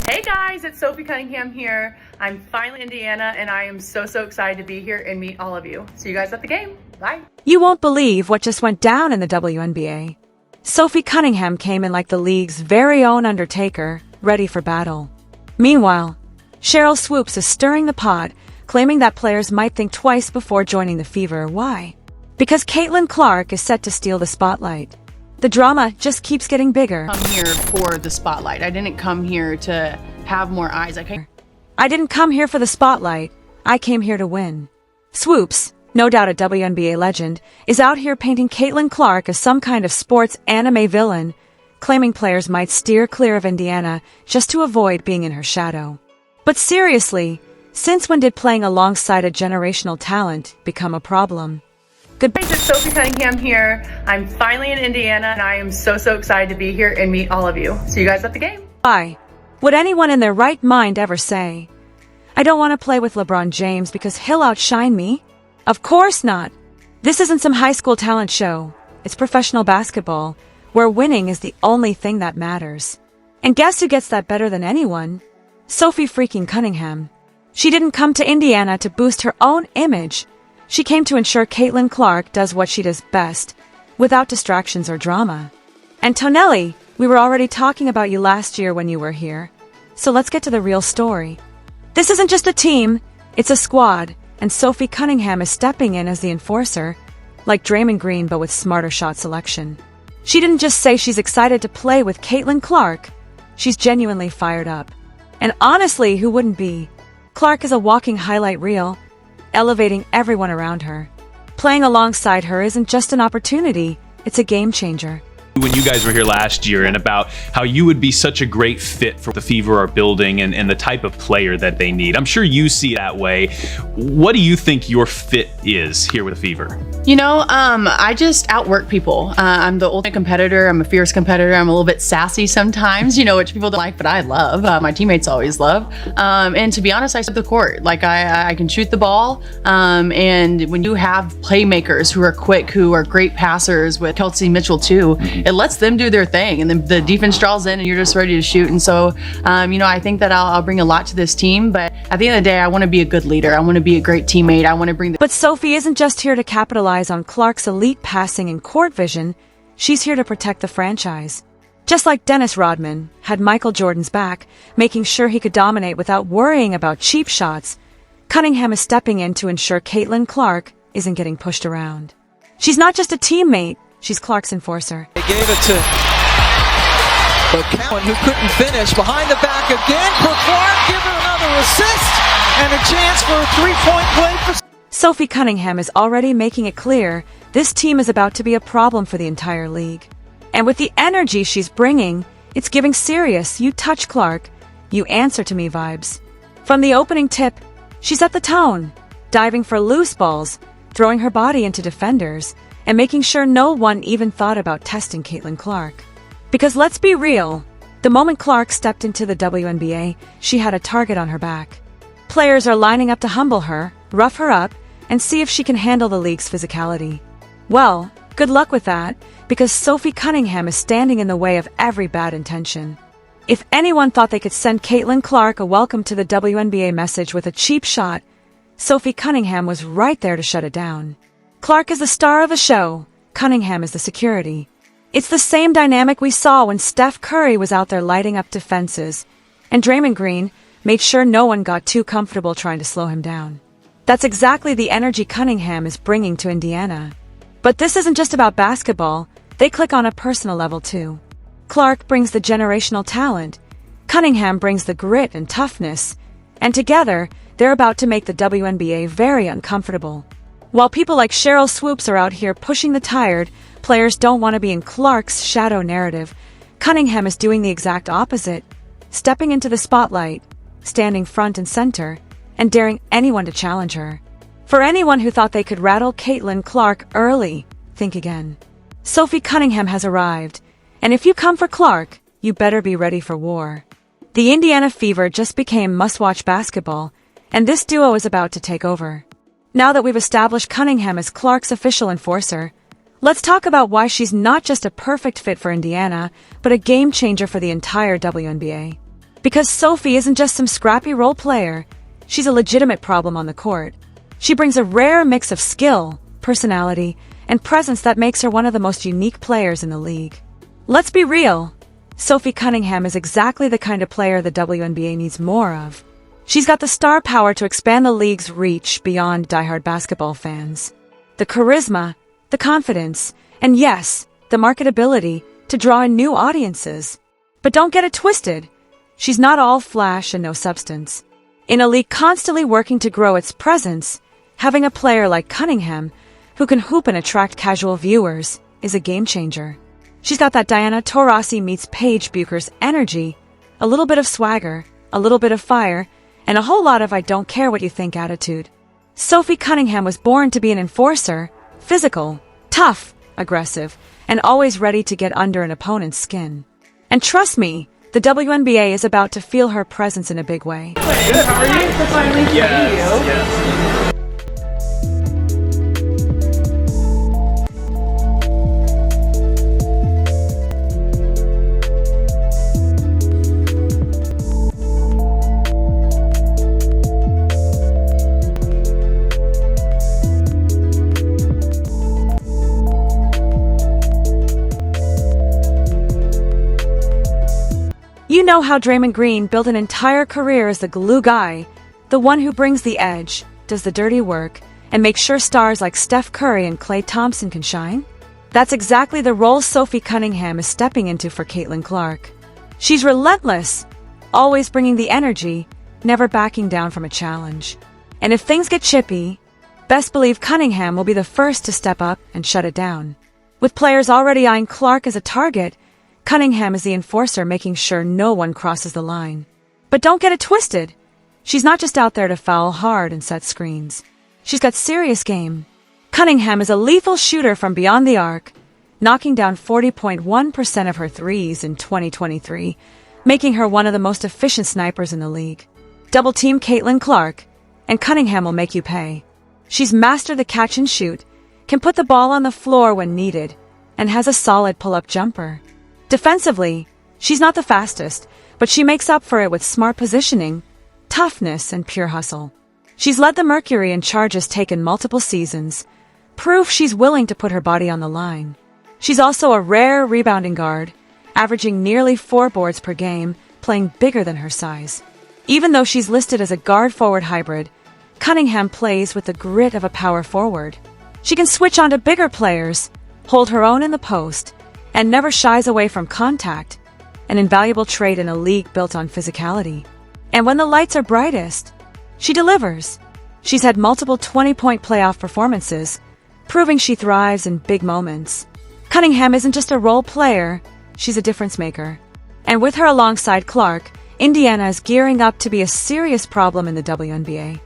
Hey guys, it's Sophie Cunningham here. I'm finally in Indiana and I am so excited to be here and meet all of you. See you guys at the game. Bye. You won't believe what just went down in the WNBA. Sophie Cunningham came in like the league's very own Undertaker, ready for battle. Meanwhile, Sheryl Swoopes is stirring the pot, claiming that players might think twice before joining the Fever. Why? Because Caitlin Clark is set to steal the spotlight. The drama just keeps getting bigger. I'm here for the spotlight. I didn't come here to have more eyes. I didn't come here for the spotlight. I came here to win. Swoopes, no doubt a WNBA legend, is out here painting Caitlin Clark as some kind of sports anime villain, claiming players might steer clear of Indiana just to avoid being in her shadow. But seriously, since when did playing alongside a generational talent become a problem? Goodbye, it's Sophie Cunningham here. I'm finally in Indiana and I am so excited to be here and meet all of you. See you guys at the game. Bye. Would anyone in their right mind ever say, I don't want to play with LeBron James because he'll outshine me? Of course not. This isn't some high school talent show. It's professional basketball, where winning is the only thing that matters. And guess who gets that better than anyone? Sophie freaking Cunningham. She didn't come to Indiana to boost her own image. She came to ensure Caitlin Clark does what she does best, without distractions or drama. And Tonelli, we were already talking about you last year when you were here. So let's get to the real story. This isn't just a team, it's a squad, and Sophie Cunningham is stepping in as the enforcer, like Draymond Green but with smarter shot selection. She didn't just say she's excited to play with Caitlin Clark, she's genuinely fired up. And honestly, who wouldn't be? Clark is a walking highlight reel, elevating everyone around her. Playing alongside her isn't just an opportunity, it's a game changer. When you guys were here last year and about how you would be such a great fit for the Fever are building and the type of player that they need. I'm sure you see it that way. What do you think your fit is here with the Fever? You know, I just outwork people. I'm the ultimate competitor. I'm a fierce competitor. I'm a little bit sassy sometimes, you know, which people don't like, but I love. My teammates always love. And to be honest, I set the court. Like I can shoot the ball. And when you have playmakers who are quick, who are great passers with Kelsey Mitchell too, it lets them do their thing. And then the defense draws in and you're just ready to shoot. And so, you know, I think that I'll bring a lot to this team. But at the end of the day, I want to be a good leader. I want to be a great teammate. I want to bring the... But Sophie isn't just here to capitalize on Clark's elite passing and court vision. She's here to protect the franchise. Just like Dennis Rodman had Michael Jordan's back, making sure he could dominate without worrying about cheap shots, Cunningham is stepping in to ensure Caitlin Clark isn't getting pushed around. She's not just a teammate, she's Clark's enforcer. They gave it to Cowan, who couldn't finish. Behind the back again for Clark. Give her another assist and a chance for a three-point play for... Sophie Cunningham is already making it clear this team is about to be a problem for the entire league. And with the energy she's bringing, it's giving serious, you touch Clark, you answer to me vibes. From the opening tip, she set the tone, diving for loose balls, throwing her body into defenders, and making sure no one even thought about testing Caitlin Clark. Because let's be real, the moment Clark stepped into the WNBA, she had a target on her back. Players are lining up to humble her, rough her up, and see if she can handle the league's physicality. Well, good luck with that, because Sophie Cunningham is standing in the way of every bad intention. If anyone thought they could send Caitlin Clark a welcome to the WNBA message with a cheap shot, Sophie Cunningham was right there to shut it down. Clark is the star of the show, Cunningham is the security. It's the same dynamic we saw when Steph Curry was out there lighting up defenses, and Draymond Green made sure no one got too comfortable trying to slow him down. That's exactly the energy Cunningham is bringing to Indiana. But this isn't just about basketball, they click on a personal level too. Clark brings the generational talent, Cunningham brings the grit and toughness, and together, they're about to make the WNBA very uncomfortable. While people like Sheryl Swoopes are out here pushing the tired, players don't want to be in Clark's shadow narrative. Cunningham is doing the exact opposite, stepping into the spotlight, standing front and center, and daring anyone to challenge her. For anyone who thought they could rattle Caitlin Clark early, think again. Sophie Cunningham has arrived, and if you come for Clark, you better be ready for war. The Indiana Fever just became must-watch basketball, and this duo is about to take over. Now that we've established Cunningham as Clark's official enforcer, let's talk about why she's not just a perfect fit for Indiana, but a game changer for the entire WNBA. Because Sophie isn't just some scrappy role player, she's a legitimate problem on the court. She brings a rare mix of skill, personality, and presence that makes her one of the most unique players in the league. Let's be real. Sophie Cunningham is exactly the kind of player the WNBA needs more of. She's got the star power to expand the league's reach beyond diehard basketball fans. The charisma, the confidence, and yes, the marketability to draw in new audiences. But don't get it twisted. She's not all flash and no substance. In a league constantly working to grow its presence, having a player like Cunningham, who can hoop and attract casual viewers, is a game changer. She's got that Diana Taurasi meets Paige Bucher's energy, a little bit of swagger, a little bit of fire, and a whole lot of I don't care what you think attitude. Sophie Cunningham was born to be an enforcer, physical, tough, aggressive, and always ready to get under an opponent's skin. And trust me, the WNBA is about to feel her presence in a big way. Good, how are you? So finally seeing you. Yes. You know how Draymond Green built an entire career as the glue guy, the one who brings the edge, does the dirty work, and makes sure stars like Steph Curry and Klay Thompson can shine? That's exactly the role Sophie Cunningham is stepping into for Caitlin Clark. She's relentless, always bringing the energy, never backing down from a challenge. And if things get chippy, best believe Cunningham will be the first to step up and shut it down. With players already eyeing Clark as a target, Cunningham is the enforcer making sure no one crosses the line. But don't get it twisted. She's not just out there to foul hard and set screens. She's got serious game. Cunningham is a lethal shooter from beyond the arc, knocking down 40.1% of her threes in 2023, making her one of the most efficient snipers in the league. Double team Caitlin Clark, and Cunningham will make you pay. She's mastered the catch and shoot, can put the ball on the floor when needed, and has a solid pull-up jumper. Defensively, she's not the fastest, but she makes up for it with smart positioning, toughness, and pure hustle. She's led the Mercury in charges taken multiple seasons, proof she's willing to put her body on the line. She's also a rare rebounding guard, averaging nearly 4 boards per game, playing bigger than her size. Even though she's listed as a guard-forward hybrid, Cunningham plays with the grit of a power forward. She can switch onto bigger players, hold her own in the post, and never shies away from contact, an invaluable trait in a league built on physicality. And when the lights are brightest, she delivers. She's had multiple 20-point playoff performances, proving she thrives in big moments. Cunningham isn't just a role player, she's a difference maker. And with her alongside Clark, Indiana is gearing up to be a serious problem in the WNBA.